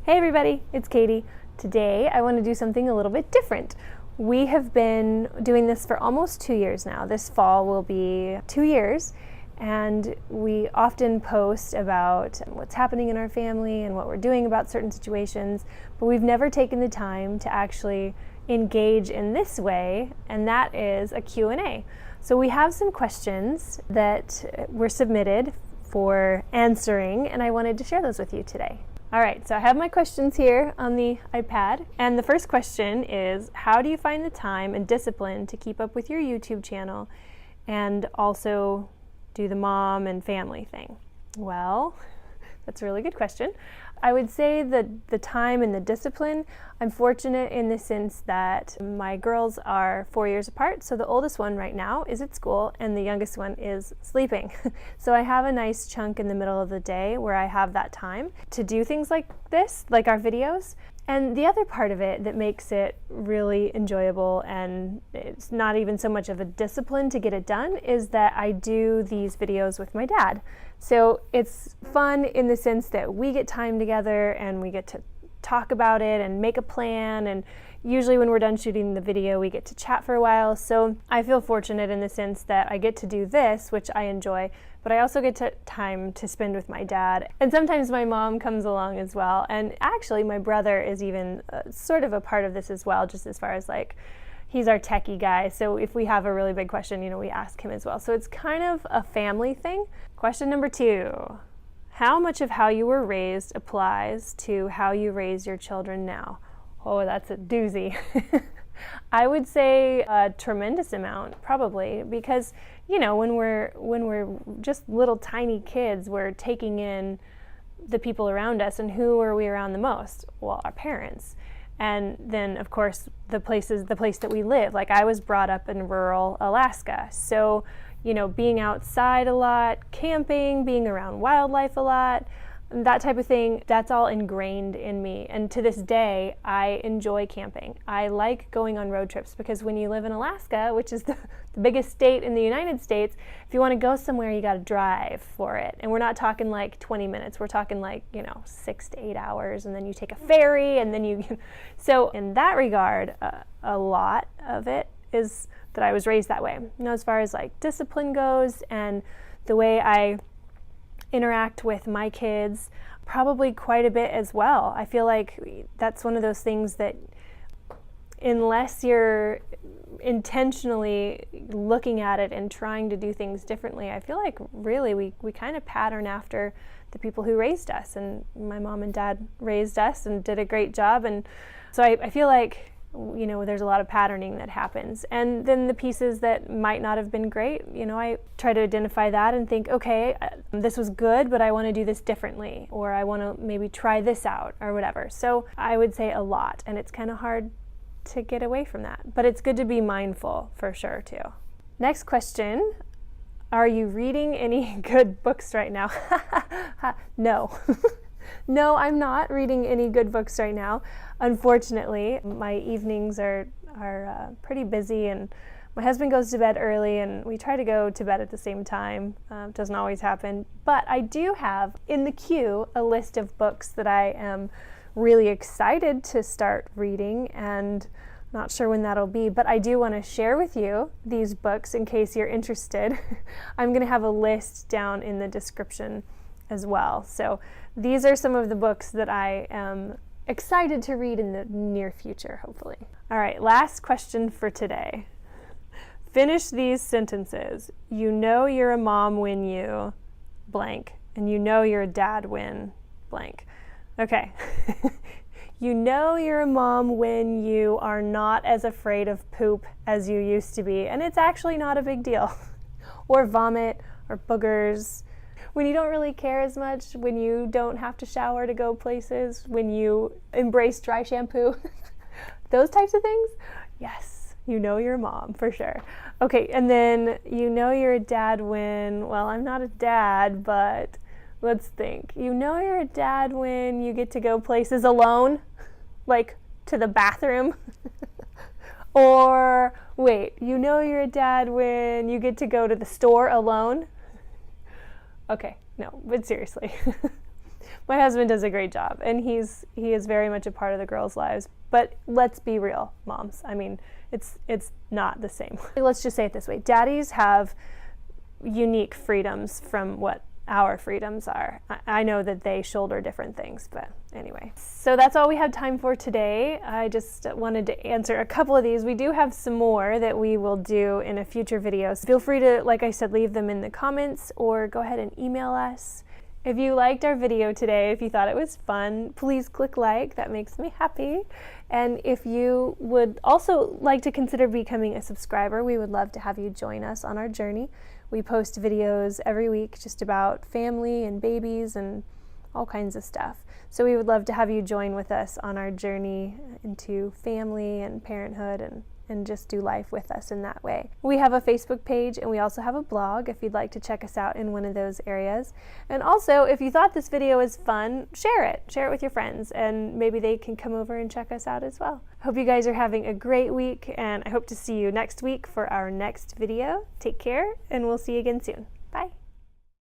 Hey everybody, it's Katie. Today I want to do something a little bit different. We have been doing this for almost 2 years now. This fall will be 2 years, and we often post about what's happening in our family and what we're doing about certain situations, but we've never taken the time to actually engage in this way, and that is a Q&A. So we have some questions that were submitted for answering, and I wanted to share those with you today. All right, so I have my questions here on the iPad, and the first question is, how do you find the time and discipline to keep up with your YouTube channel and also do the mom and family thing? Well, that's a really good question. I would say that the time and the discipline, I'm fortunate in the sense that my girls are 4 years apart, so the oldest one right now is at school and the youngest one is sleeping. So I have a nice chunk in the middle of the day where I have that time to do things like this, like our videos. And the other part of it that makes it really enjoyable, and it's not even so much of a discipline to get it done, is that I do these videos with my dad. So it's fun in the sense that we get time together and we get to talk about it and make a plan, and usually when we're done shooting the video we get to chat for a while. So I feel fortunate in the sense that I get to do this, which I enjoy, but I also get time to spend with my dad. And sometimes my mom comes along as well, and actually my brother is even sort of a part of this as well, just as far as like, he's our techie guy, so if we have a really big question, we ask him as well. So it's kind of a family thing. Question number 2. How much of how you were raised applies to how you raise your children now? Oh, that's a doozy. I would say a tremendous amount, probably, because when we're just little tiny kids, we're taking in the people around us, and who are we around the most? Well, our parents. And then, of course, the place that we live. Like, I was brought up in rural Alaska, so being outside a lot, camping, being around wildlife a lot, that type of thing, that's all ingrained in me. And to this day, I enjoy camping. I like going on road trips, because when you live in Alaska, which is the biggest state in the United States, if you want to go somewhere, you got to drive for it. And we're not talking like 20 minutes. We're talking like, 6 to 8 hours, and then you take a ferry, and then so in that regard, a lot of it is that I was raised that way. As far as like discipline goes and the way I interact with my kids, probably quite a bit as well. I feel like that's one of those things that, unless you're intentionally looking at it and trying to do things differently, I feel like really we kind of pattern after the people who raised us, and my mom and dad raised us and did a great job. And so I feel like there's a lot of patterning that happens. And then the pieces that might not have been great, I try to identify that and think, okay, this was good, but I want to do this differently, or I want to maybe try this out, or whatever. So I would say a lot, and it's kind of hard to get away from that. But it's good to be mindful for sure too. Next question. Are you reading any good books right now? No. No, I'm not reading any good books right now. Unfortunately, my evenings are pretty busy, and my husband goes to bed early, and we try to go to bed at the same time. Doesn't always happen. But I do have in the queue a list of books that I am really excited to start reading, and not sure when that'll be, but I do want to share with you these books in case you're interested. I'm going to have a list down in the description as well. So these are some of the books that I am excited to read in the near future, hopefully. All right, last question for today. Finish these sentences. You know you're a mom when you blank, and you know you're a dad when blank. Okay. You know you're a mom when you are not as afraid of poop as you used to be, and it's actually not a big deal. Or vomit, or boogers. When you don't really care as much, when you don't have to shower to go places, when you embrace dry shampoo, those types of things, yes, you know you're a mom for sure. Okay, and then you know you're a dad when, well, I'm not a dad, but let's think. You know you're a dad when you get to go places alone, like to the bathroom. Or, wait, you know you're a dad when you get to go to the store alone? Okay, no, but seriously. My husband does a great job, and he is very much a part of the girls' lives. But let's be real, moms. I mean, it's not the same. Let's just say it this way. Daddies have unique freedoms from what our freedoms are. I know that they shoulder different things, but anyway. So that's all we have time for today. I just wanted to answer a couple of these. We do have some more that we will do in a future video. So feel free to, like I said, leave them in the comments or go ahead and email us. If you liked our video today, if you thought it was fun, please click like. That makes me happy. And if you would also like to consider becoming a subscriber, we would love to have you join us on our journey. We post videos every week just about family and babies and all kinds of stuff. So we would love to have you join with us on our journey into family and parenthood and just do life with us in that way. We have a Facebook page and we also have a blog if you'd like to check us out in one of those areas. And also, if you thought this video was fun, share it. Share it with your friends and maybe they can come over and check us out as well. Hope you guys are having a great week, and I hope to see you next week for our next video. Take care, and we'll see you again soon. Bye.